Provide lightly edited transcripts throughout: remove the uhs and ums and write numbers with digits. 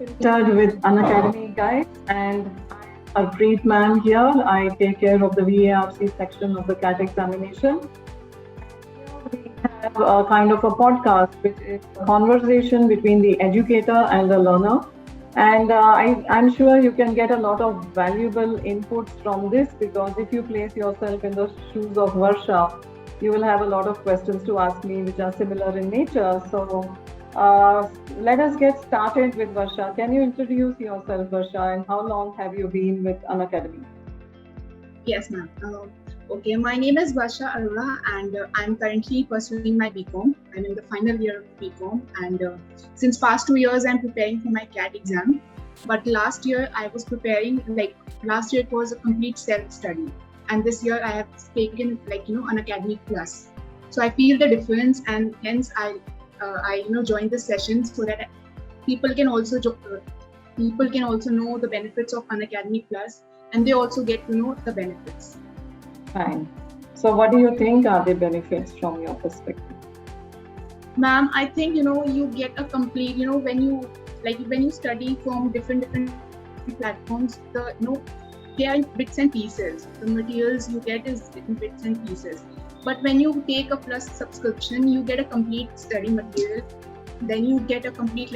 Unfiltered with Unacademy guys, and I'm Harpreet man here. I take care of the VARC section of the CAT examination. Here we have a kind of a podcast, which is a conversation between the educator and the learner. And I'm sure you can get a lot of valuable inputs from this because if you place yourself in the shoes of Varsha, you will have a lot of questions to ask me which are similar in nature. So uh, let us get started with Varsha. Can you introduce yourself, Varsha, and how long have you been with Unacademy? Yes, ma'am. Okay, my name is Basha Arora, and I'm currently pursuing my BCom. I'm in the final year of BCom, and since past 2 years, I'm preparing for my CAT exam. But last year, I was preparing last year it was a complete self-study, and this year I have taken an academic plus. So I feel the difference, and hence I joined this session so that people can also people can also know the benefits of Unacademy Plus, and they also get to know the benefits. Fine. So, what do you think are the benefits from your perspective? Ma'am, I think you get a complete when you study from different platforms, they are in bits and pieces. The materials you get is in bits and pieces. But when you take a plus subscription, you get a complete study material. Then you get a complete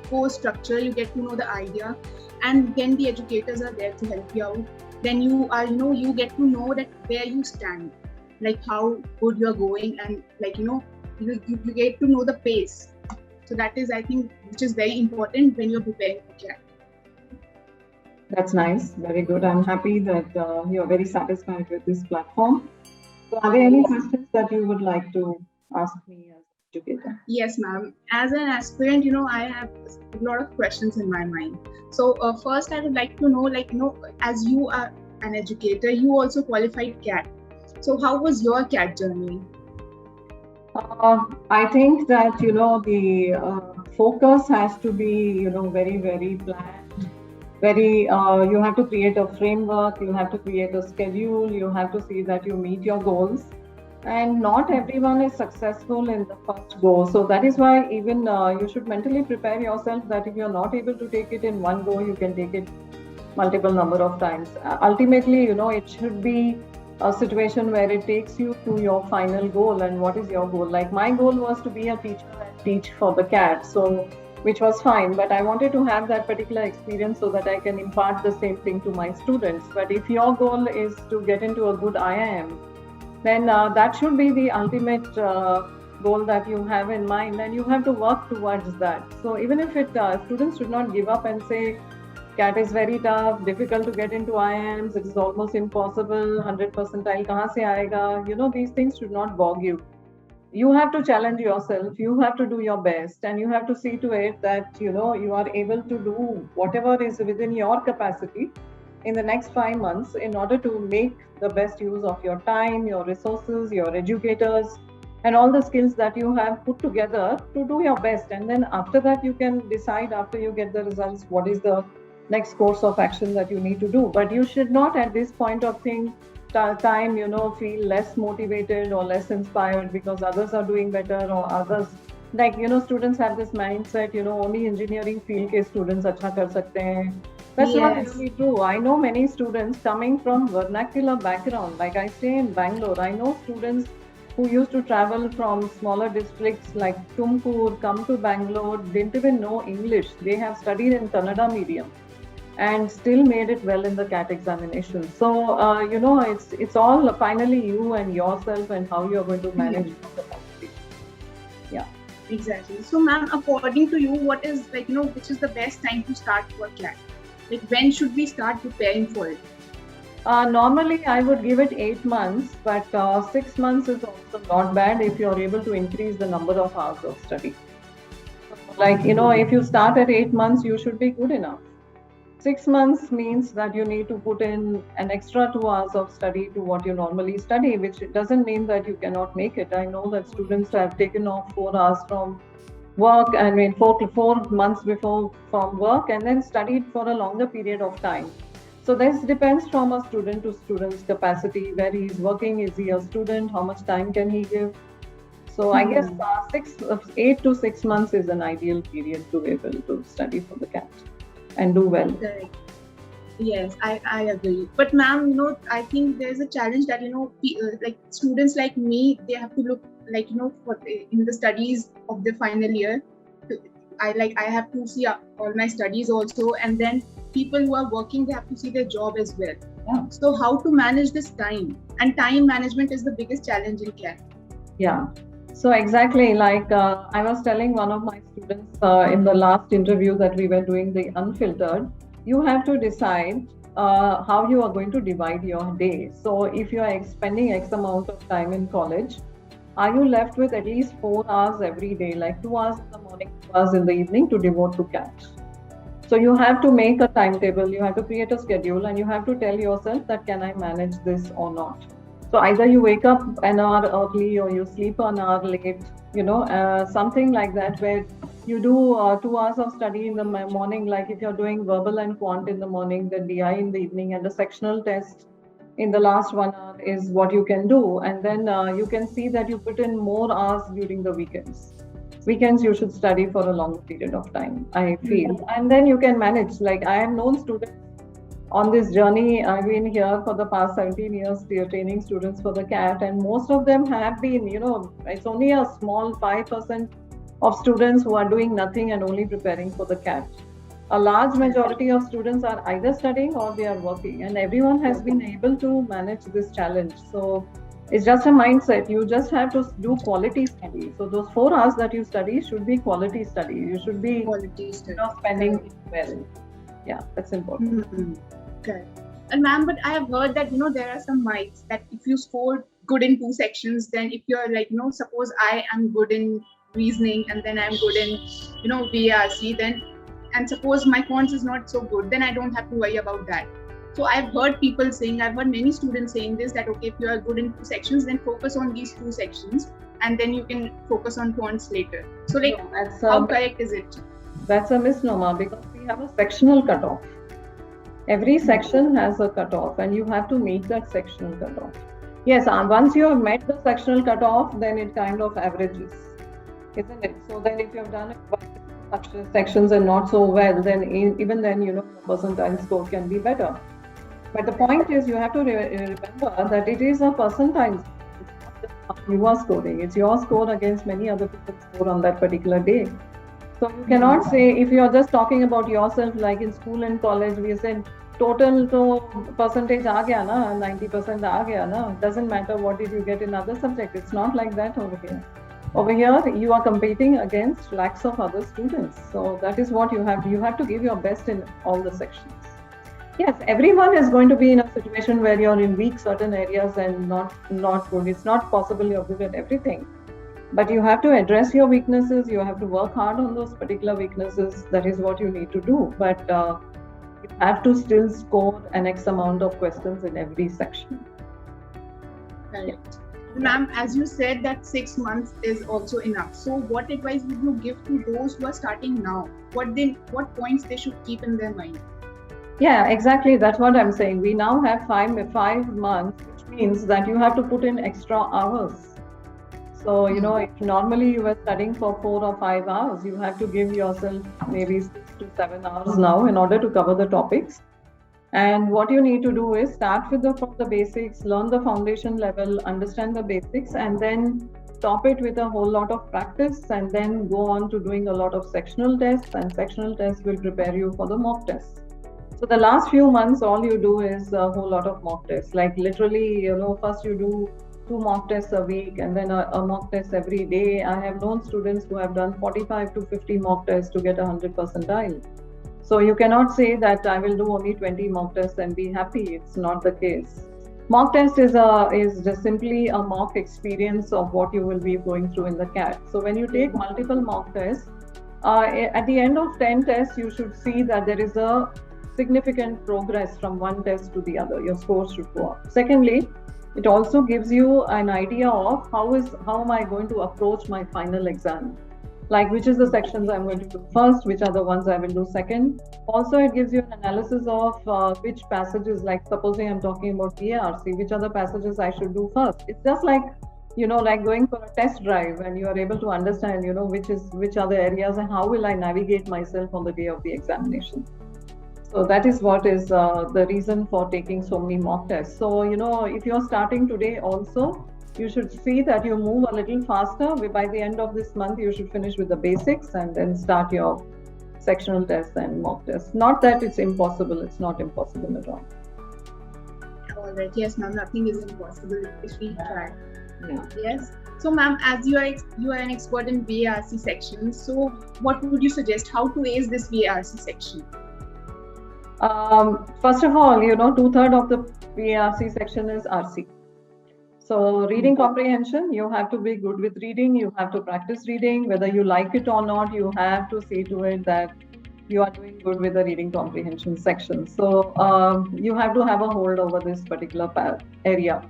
course structure. You get to know the idea, and then the educators are there to help you out. Then you get to know that where you stand, like how good you're going, and you get to know the pace. So that is, I think, which is very important when you're preparing for CAT. That's nice. Very good. I'm happy that you're very satisfied with this platform. So, are there any questions that you would like to ask me as educator? Yes, ma'am. As an aspirant, I have a lot of questions in my mind. So first, I would like to know, as you are an educator, you also qualified CAT. So how was your CAT journey? I think that the focus has to be very very planned. Very you have to create a framework. You have to create a schedule. You have to see that you meet your goals. And not everyone is successful in the first go. So that is why even you should mentally prepare yourself that if you're not able to take it in one go, you can take it multiple number of times. Ultimately, it should be a situation where it takes you to your final goal. And what is your goal? Like my goal was to be a teacher and teach for the CAT, so which was fine. But I wanted to have that particular experience so that I can impart the same thing to my students. But if your goal is to get into a good IIM, then that should be the ultimate goal that you have in mind, and you have to work towards that. So even if students should not give up and say CAT is very tough, difficult to get into IIMs, it is almost impossible, 100 percentile kahan se aayega, these things should not bog you. You have to challenge yourself, you have to do your best, and you have to see to it that you are able to do whatever is within your capacity in the next 5 months in order to make the best use of your time, your resources, your educators, and all the skills that you have put together to do your best. And then after that, you can decide, after you get the results, what is the next course of action that you need to do. But you should not at this point of time feel less motivated or less inspired because others are doing better, or others, like students have this mindset, only engineering field ke students acha kar sakte hain. That's not Yes. really true. I know many students coming from vernacular background. Like I stay in Bangalore, I know students who used to travel from smaller districts like Tumkur, come to Bangalore, didn't even know English. They have studied in Kannada medium and still made it well in the CAT examination. So it's all finally you and yourself and how you're going to manage Yeah, your capacity. Yeah. exactly. So, ma'am, according to you, what is which is the best time to start for CAT? Like when should we start preparing for it? Normally, I would give it 8 months, but 6 months is also not bad if you're able to increase the number of hours of study. Like, if you start at 8 months, you should be good enough. 6 months means that you need to put in an extra 2 hours of study to what you normally study, which doesn't mean that you cannot make it. I know that students have taken off 4 hours from work, I mean, 4 months before from work, and then studied for a longer period of time. So this depends from a student to student's capacity, where he is working, is he a student, how much time can he give? So I guess 8 to 6 months is an ideal period to be able to study for the CAT and do well. Correct. Yes, I agree. But ma'am, I think there's a challenge that, like students like me, they have to look like, for in the studies of the final year. I have to see all my studies also, and then people who are working, they have to see their job as well. Yeah. So how to manage this time? And time management is the biggest challenge in CAT. Yeah. So exactly, like I was telling one of my students in the last interview that we were doing the Unfiltered, you have to decide how you are going to divide your day. So if you are spending X amount of time in college, are you left with at least 4 hours every day, like 2 hours in the morning, 2 hours in the evening to devote to CAT? So you have to make a timetable, you have to create a schedule, and you have to tell yourself that can I manage this or not. So either you wake up an hour early or you sleep an hour late, something like that, where you do 2 hours of study in the morning, like if you're doing verbal and quant in the morning, then DI in the evening, and the sectional test in the last 1 hour is what you can do. And then you can see that you put in more hours during the weekends. Weekends you should study for a longer period of time, I feel. And then you can manage. Like I have known students on this journey. I've been here for the past 17 years, training students for the CAT, and most of them have been, it's only a small 5% of students who are doing nothing and only preparing for the CAT. A large majority of students are either studying or they are working, and everyone has been able to manage this challenge. So it's just a mindset. You just have to do quality study. So those 4 hours that you study should be quality study. You should be spending it well. Yeah, that's important. Okay. And ma'am, but I have heard that there are some myths that if you score good in 2 sections, then if you're like suppose I am good in reasoning and then I'm good in VRC, then and suppose my quants is not so good, then I don't have to worry about that. So I've heard many students saying this, that okay, if you are good in 2 sections, then focus on these 2 sections and then you can focus on quants later. So like, how correct is it? That's a misnomer, because we have a sectional cutoff. Every section has a cutoff and you have to meet that sectional cutoff. Yes, once you have met the sectional cutoff, then it kind of averages, isn't it? So then if you have done it sections and not so well, then even then, your percentile score can be better. But the point is, you have to remember that it is a percentile. It's not just how you are scoring. It's your score against many other people's score on that particular day. So you cannot say, if you're just talking about yourself, like in school and college, we said total percentage aa gaya na, 90% aa gaya na. Doesn't matter what did you get in other subjects. It's not like that over here. Over here, you are competing against lakhs of other students. So that is what you have. You have to give your best in all the sections. Yes, everyone is going to be in a situation where you're in weak certain areas and not good. It's not possible you're good at everything. But you have to address your weaknesses. You have to work hard on those particular weaknesses. That is what you need to do. But you have to still score an X amount of questions in every section. Correct. Ma'am, as you said that 6 months is also enough. So what advice would you give to those who are starting now? What points they should keep in their mind? Yeah, exactly. That's what I'm saying. We now have 5 months, which means that you have to put in extra hours. So, if normally you were studying for 4 or 5 hours, you have to give yourself maybe 6 to 7 hours now in order to cover the topics. And what you need to do is start from the basics, learn the foundation level, understand the basics, and then top it with a whole lot of practice, and then go on to doing a lot of sectional tests, and sectional tests will prepare you for the mock tests. So the last few months, all you do is a whole lot of mock tests. Like literally, first you do 2 mock tests a week and then a mock test every day. I have known students who have done 45 to 50 mock tests to get 100 percentile. So you cannot say that I will do only 20 mock tests and be happy. It's not the case. Mock test is just simply a mock experience of what you will be going through in the CAT. So when you take multiple mock tests, at the end of 10 tests, you should see that there is a significant progress from one test to the other. Your scores should go up. Secondly, it also gives you an idea of how am I going to approach my final exam. Like which is the sections I'm going to do first, which are the ones I will do second. Also, it gives you an analysis of which passages, like supposing I'm talking about PARC, which are the passages I should do first. It's just like like going for a test drive, and you are able to understand, which are the areas and how will I navigate myself on the day of the examination. So that is what is the reason for taking so many mock tests. So, if you're starting today also, you should see that you move a little faster. By the end of this month, you should finish with the basics and then start your sectional tests and mock tests. Not that it's impossible, it's not impossible at all. All right. Yes, ma'am. Nothing is impossible if we try. Yeah. Yes. So, ma'am, as you are an expert in VARC section, so what would you suggest? How to ace this VARC section? First of all, two-thirds of the VARC section is RC. So, reading comprehension, you have to be good with reading. You have to practice reading. Whether you like it or not, you have to see to it that you are doing good with the reading comprehension section. So, you have to have a hold over this particular area.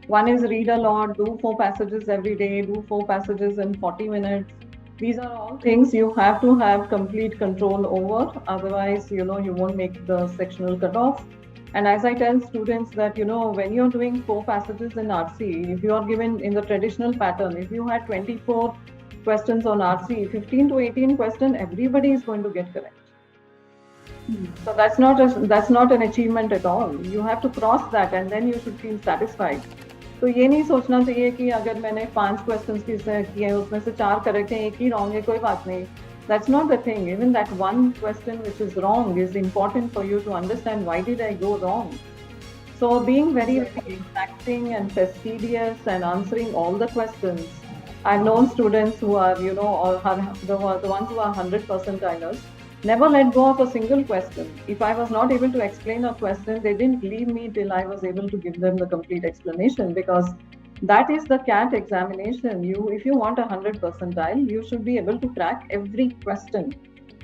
One is read a lot, do 4 passages every day, do 4 passages in 40 minutes. These are all things you have to have complete control over. Otherwise, you won't make the sectional cutoff. And as I tell students that, when you're doing 4 passages in RC, if you are given in the traditional pattern, if you had 24 questions on RC, 15 to 18 questions, everybody is going to get correct. So that's not an achievement at all. You have to cross that and then you should feel satisfied. तो ये नहीं सोचना चाहिए कि अगर मैंने 5 questions किए हैं उसमें से 4 करेक्ट हैं एक ही रॉन्ग है कोई बात नहीं. That's not the thing. Even that one question which is wrong is important for you to understand why did I go wrong. So being very, very exacting and fastidious and answering all the questions. I've known students who are, or the ones who are 100 percentilers, never let go of a single question. If I was not able to explain a question, they didn't leave me till I was able to give them the complete explanation, because that is the CAT examination. If you want 100 percentile, you should be able to crack every question.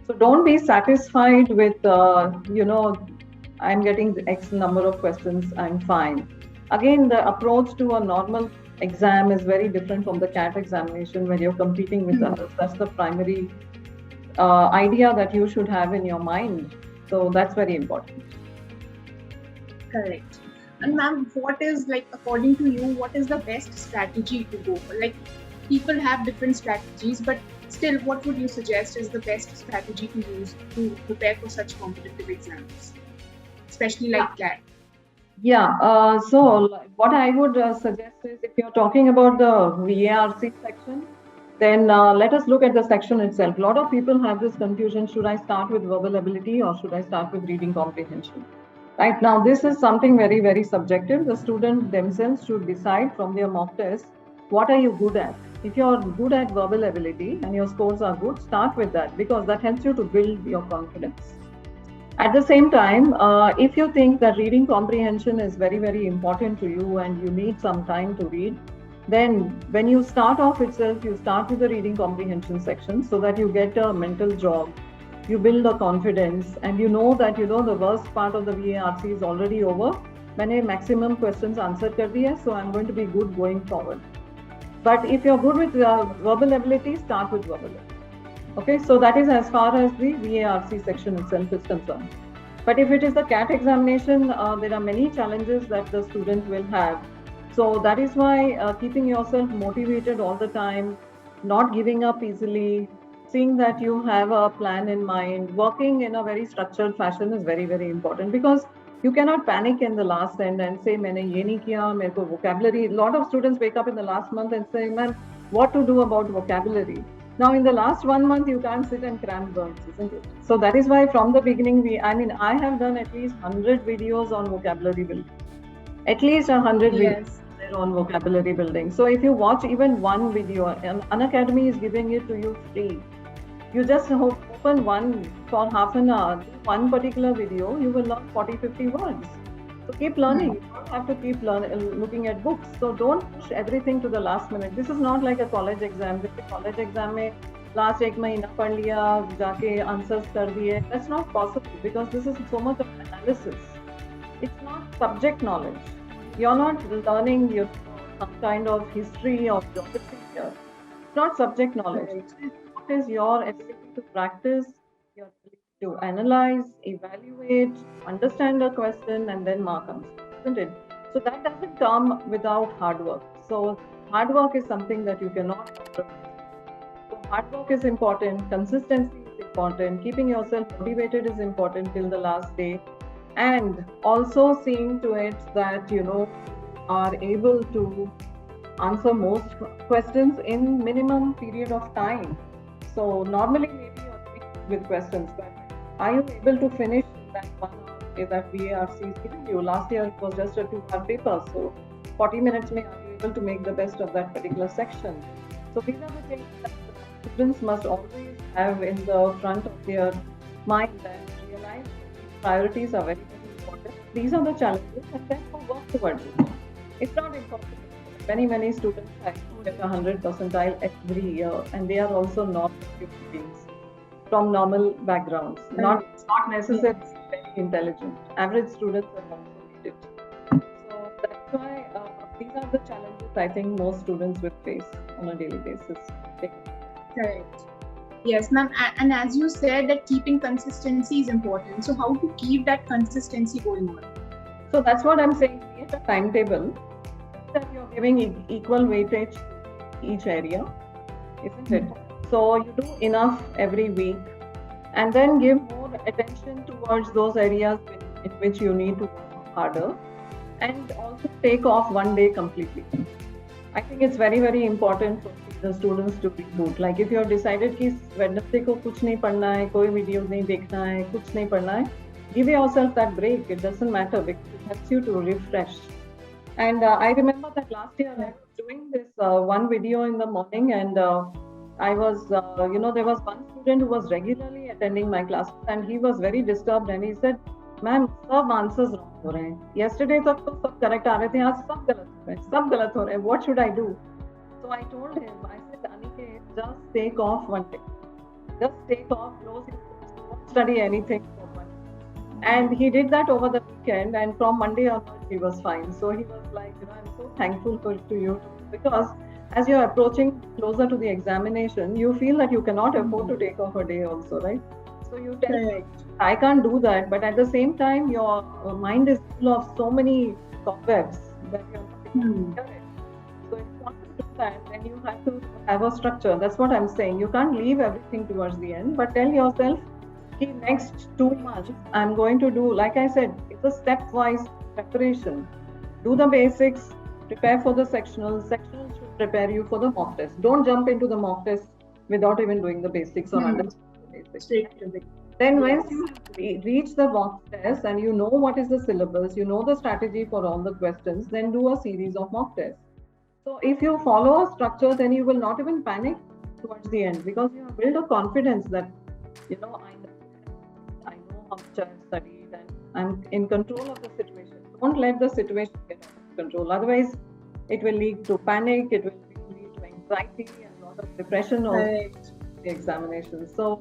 So don't be satisfied with, I'm getting the X number of questions, I'm fine. Again, the approach to a normal exam is very different from the CAT examination where you're competing with others. That's the primary idea that you should have in your mind. So that's very important. Correct. And ma'am, what is, like, according to you, what is the best strategy to go for? Like, people have different strategies, but still, what would you suggest is the best strategy to use to prepare for such competitive exams, especially like CAT? Yeah, what I would suggest is, if you're talking about the VARC section, then let us look at the section itself. A lot of people have this confusion, should I start with verbal ability or should I start with reading comprehension? Right now, this is something very, very subjective. The student themselves should decide from their mock test, what are you good at? If you're good at verbal ability and your scores are good, start with that, because that helps you to build your confidence. At the same time, if you think that reading comprehension is very, very important to you and you need some time to read, then when you start off itself, you start with the reading comprehension section so that you get a mental jog, you build a confidence, and you know that the worst part of the VARC is already over. मैंने maximum questions answer कर दिया, so I'm going to be good going forward. But if you're good with verbal ability, start with verbal ability. Okay, so that is as far as the VARC section itself is concerned. But if it is the CAT examination, there are many challenges that the student will have. So that is why keeping yourself motivated all the time, not giving up easily, seeing that you have a plan in mind, working in a very structured fashion is very, very important, because you cannot panic in the last end and say, मैंने ये नहीं किया, मेरे को vocabulary. A lot of students wake up in the last month and say, man, what to do about vocabulary? Now, in the last 1 month, you can't sit and cram words, isn't it? So that is why from the beginning, I have done at least 100 videos on vocabulary building. At least 100 videos on vocabulary building. So if you watch even one video, Unacademy is giving it to you free. You just open one for half an hour, one particular video, you will learn 40, 50 words. So keep learning. You don't have to keep looking at books. So don't push everything to the last minute. This is not like a college exam. This college exam में last एक महीना पढ़ लिया, जाके answers कर दिए. That's not possible, because this is so much of analysis. It's not subject knowledge. You're not learning some kind of history or geography here. It's not subject knowledge. What is your ability to practice, your ability to analyze, evaluate, understand a question, and then mark answer, isn't it? So that doesn't come without hard work. So hard work is something that you cannot compromise. So hard work is important, consistency is important, keeping yourself motivated is important till the last day, and also seeing to it that you are able to answer most questions in minimum period of time. So normally maybe you're doing with questions, but are you able to finish in that 1 hour that VARC is giving you? Last year it was just a 2 hour paper, so 40 minutes may are you able to make the best of that particular section? So these are the things that the students must always have in the front of their mind and realize that these priorities are very, very important. These are the challenges and then work towards it. It's not impossible. Many students have get 100 percentile every year, and they are also normal human beings from normal backgrounds. Not necessarily very intelligent. Average students have also made it. So that's why these are the challenges I think most students will face on a daily basis. Correct. Yes, ma'am. And as you said, that keeping consistency is important. So how to keep that consistency going on? So that's what I'm saying. Create a timetable that you're giving equal weightage to each area, isn't it? So you do enough every week, and then give more attention towards those areas in which you need to work harder, and also take off one day completely. I think it's very, very important for the students to reboot. Like if you have decided कि Wednesday को कुछ नहीं पढ़ना है, कोई video नहीं देखना है, कुछ नहीं पढ़ना है, give yourself that break. It doesn't matter because it helps you to refresh. And I remember that last year I was doing this one video in the morning, and I was, there was one student who was regularly attending my classes, and he was very disturbed, and he said, "Ma'am, सब answers wrong हो रहे हैं. Yesterday तक तो सब correct आ रहे थे, आज सब गलत हो रहे हैं, सब गलत हो रहे हैं. What should I do?" So I told him, I said, "Aniket, just take off one day. Just take off, close your books, don't study anything for one." And he did that over the weekend, and from Monday onwards he was fine. So he was like, I'm so thankful to you, because as you're approaching closer to the examination, you feel that you cannot afford to take off a day also, right? So you tell me, I can't do that, but at the same time, your mind is full of so many cobwebs that you're not able to clear it. So if you want to do that, then you have to have a structure. That's what I'm saying. You can't leave everything towards the end, but tell yourself, the next 2 months, I'm going to do, like I said, it's a stepwise preparation. Do the basics, prepare for the sectionals. Sectionals should prepare you for the mock test. Don't jump into the mock test without even doing the basics or understanding the basics. Straight to the Then once you reach the mock test and you know what is the syllabus, you know the strategy for all the questions, then do a series of mock tests. So if you follow a structure, then you will not even panic towards the end, because you have built a confidence that, I know how much I've studied and I'm in control of the situation. Don't let the situation get out of control. Otherwise, it will lead to panic, it will lead to anxiety and a lot of depression or the examination. So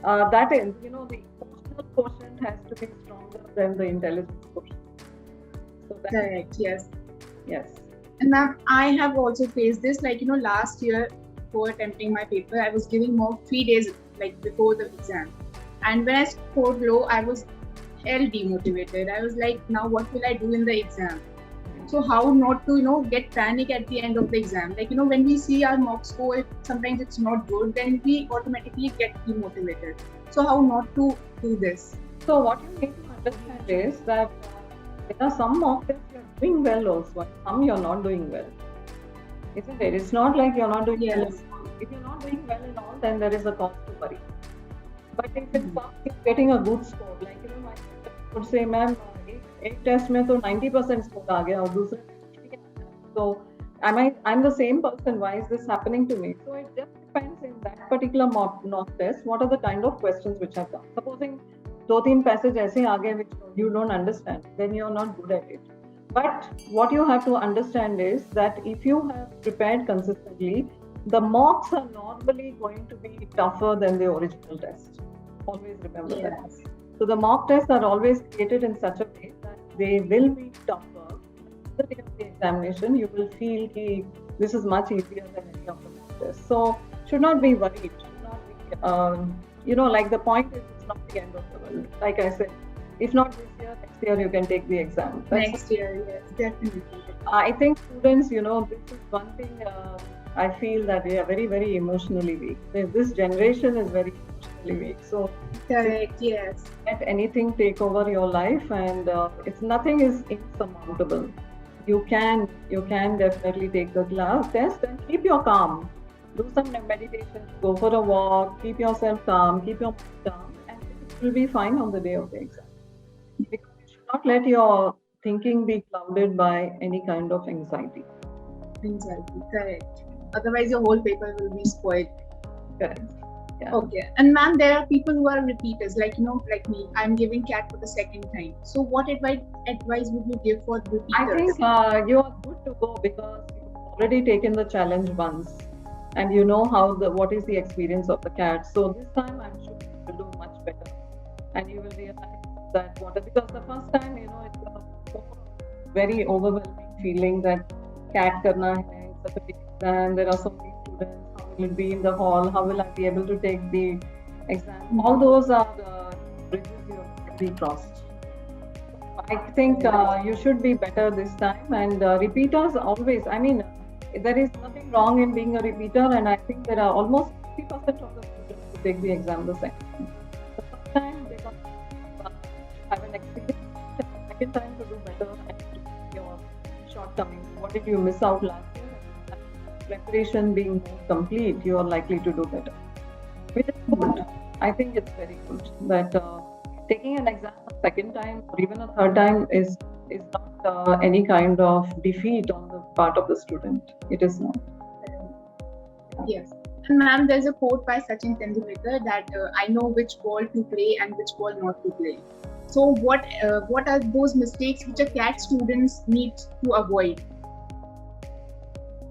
that is, the emotional quotient has to be stronger than the intelligence quotient. So that's correct, yes. Yes. And ma'am, I have also faced this, last year before attempting my paper, I was giving mock 3 days before the exam. And when I scored low, I was hell demotivated. I was like, now what will I do in the exam? So how not to, get panic at the end of the exam? When we see our mock score, sometimes it's not good, then we automatically get demotivated. So how not to do this? So what you need to understand is that there are some mock tests you're doing well also, some you're not doing well. Isn't it? It's not like you're not doing well. If you're not doing well in all, then there is a cause to worry. But if it's something getting a good score, my sister would say, "Ma'am, एक test में तो 90% score आ गया और दूसरे में 50 so I'm the same person, why is this happening to me?" So it just depends in that particular mock test, what are the kind of questions which have come. Supposing 2-3 passages ऐसे आ गए which you don't understand, then you're not good at it. But what you have to understand is that if you have prepared consistently, the mocks are normally going to be tougher than the original test. Always remember that. So the mock tests are always created in such a way that they will be tougher. At the day of the examination, you will feel that this is much easier than any of the mock tests. So should not be worried. Should not be, the point is, it's not the end of the world. Like I said, If not this year, next year you can take the exam. That's Next year, yes, definitely. I think students, this is one thing I feel that they are very, very emotionally weak. This generation is very emotionally weak. So Correct, yes. let anything take over your life, and it's nothing is insurmountable. You can definitely take the class test and keep your calm. Do some meditation, go for a walk, keep yourself calm, keep your mind calm, and it will be fine on the day of the exam. Because you should not let your thinking be clouded by any kind of anxiety. Anxiety, correct. Otherwise, your whole paper will be spoiled. Correct. Yeah. Okay. And ma'am, there are people who are repeaters, like like me. I'm giving CAT for the second time. So, what advice would you give for repeaters? I think you are good to go because you've already taken the challenge once, and you know what is the experience of the cat. So this time, I'm sure you will do much better, and you will realize that because the first time, it's a very overwhelming feeling that cat karna hai, it's such a big exam. There are so many students. How will it be in the hall? How will I be able to take the exam? All those are bridges you have already crossed. I think you should be better this time. And repeaters always, I mean, there is nothing wrong in being a repeater. And I think there are almost 50% of the students who take the exam the second time. The first time they got have an experience, and the second time to do better and to your shortcomings. What did you miss out last year? And preparation being more complete, you are likely to do better. Which is good. I think it's very good that taking an exam a second time or even a third time is not any kind of defeat on the part of the student. It is not. Yes. And ma'am, there's a quote by Sachin Tendulkar that I know which ball to play and which ball not to play. So what are those mistakes which a CAT students need to avoid?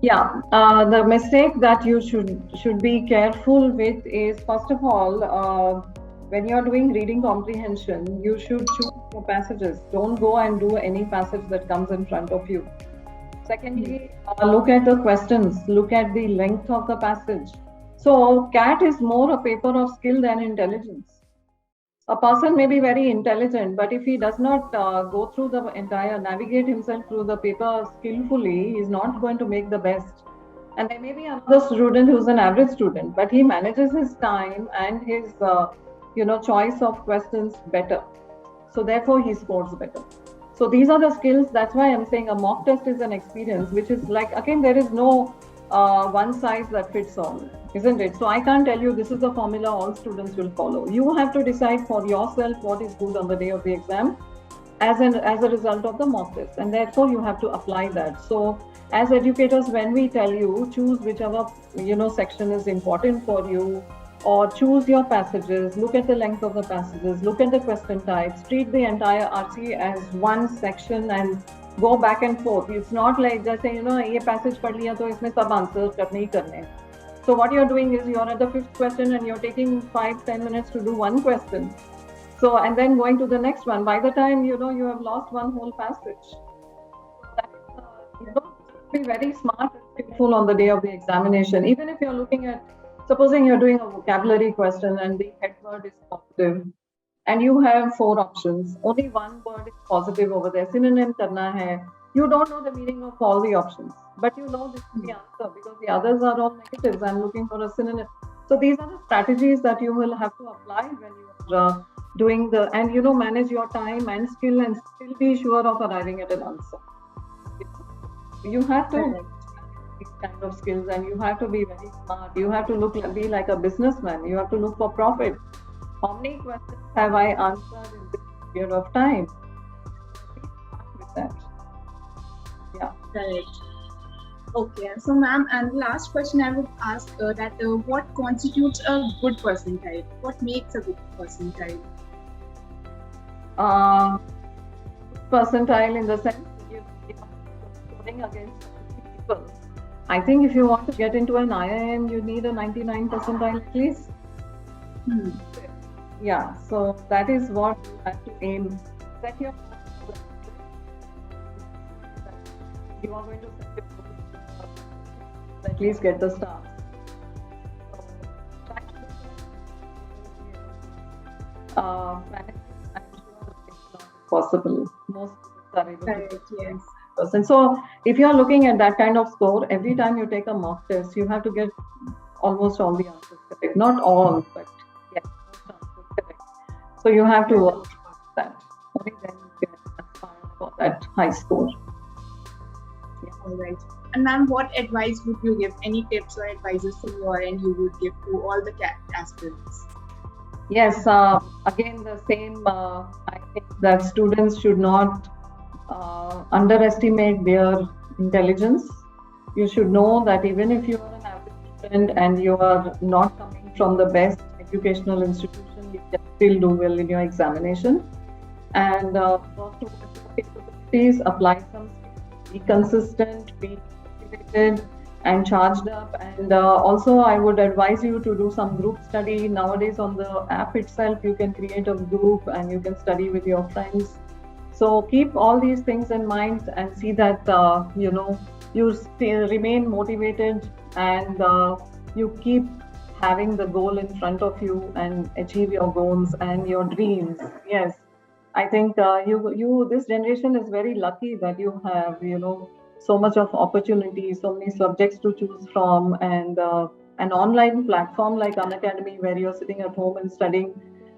Yeah, the mistake that you should be careful with is, first of all, when you're doing reading comprehension, you should choose your passages. Don't go and do any passage that comes in front of you. Secondly, look at the questions, look at the length of the passage. So, CAT is more a paper of skill than intelligence. A person may be very intelligent, but if he does not go through the entire, navigate himself through the paper skillfully, he is not going to make the best. And there may be another student who's an average student, but he manages his time and his, choice of questions better. So therefore, he scores better. So these are the skills. That's why I'm saying a mock test is an experience, which is like, again, there is no one size that fits all, isn't it? So I can't tell you this is the formula all students will follow. You have to decide for yourself what is good on the day of the exam as a result of the mock test, and therefore you have to apply that. So as educators, when we tell you choose whichever section is important for you, or choose your passages, look at the length of the passages, look at the question types, treat the entire RC as one section and go back and forth. It's not like just saying, ये passage पढ़ लिया तो इसमें सब answers करने ही करने हैं. So what you're doing is you're at the fifth question and you're taking 5-10 minutes to do one question. So, and then going to the next one. By the time, you have lost one whole passage. That is, be very smart and skillful on the day of the examination. Even if you're looking at, supposing you're doing a vocabulary question and the head word is positive, and you have 4 options, only one word is positive over there, synonym karna hai. You don't know the meaning of all the options, but you know this is the answer because the others are all negatives. I'm looking for a synonym. So these are the strategies that you will have to apply when you are doing and manage your time and skill and still be sure of arriving at an answer. You have to these kind of skills, and you have to be very smart. You have to be like a businessman. You have to look for profit. How many questions have I answered in this period of time? Be smart with that. Yeah. Right. Okay. So, ma'am, and last question I would ask that what constitutes a good percentile? What makes a good percentile? Percentile in the sense you're scoring against people. I think if you want to get into an IIM, you need a 99 percentile at least. Yeah, so that is what you have to aim. Set your you are going to set your at least get the stars. So, try to manage. I'm sure possible. Most students are able to Correct. get Yes. 100%. So if you are looking at that kind of score, every time you take a mock test, you have to get almost all the answers correct. Not all, but yes, most answers correct. So you have to Correct. work towards that. Only then you can aspire for that high score. Yeah. All right. And ma'am, what advice would you give? Any tips or advices from your end you would give to all the aspirants? Yes, again, the same. I think that students should not underestimate their intelligence. You should know that even if you are an average student and you are not coming from the best educational institution, you can still do well in your examination. And work towards your capabilities, apply some skills, be consistent, be motivated and charged up. And also, I would advise you to do some group study. Nowadays, on the app itself, you can create a group and you can study with your friends. So keep all these things in mind and see that you still remain motivated and you keep having the goal in front of you and achieve your goals and your dreams. Yes, I think you this generation is very lucky that you have so much of opportunity, so many subjects to choose from, and an online platform like Unacademy where you're sitting at home and studying,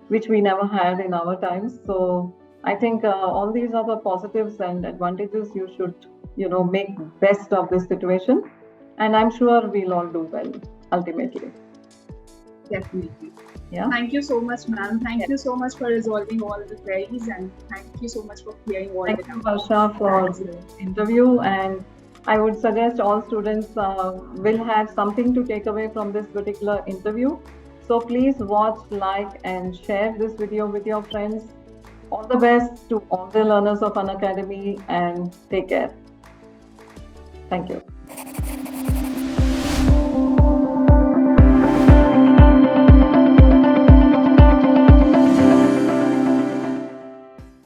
which we never had in our times. So I think all these are the positives and advantages. You should make best of this situation, and I'm sure we'll all do well ultimately. Definitely. Yeah. Thank you so much, ma'am. Thank Yes. you so much for resolving all the queries, and thank you so much for clearing all Thank the you, doubts. Varsha, for Thanks. the interview. And I would suggest all students will have something to take away from this particular interview. So please watch, like, and share this video with your friends. All the best to all the learners of Unacademy and take care. Thank you.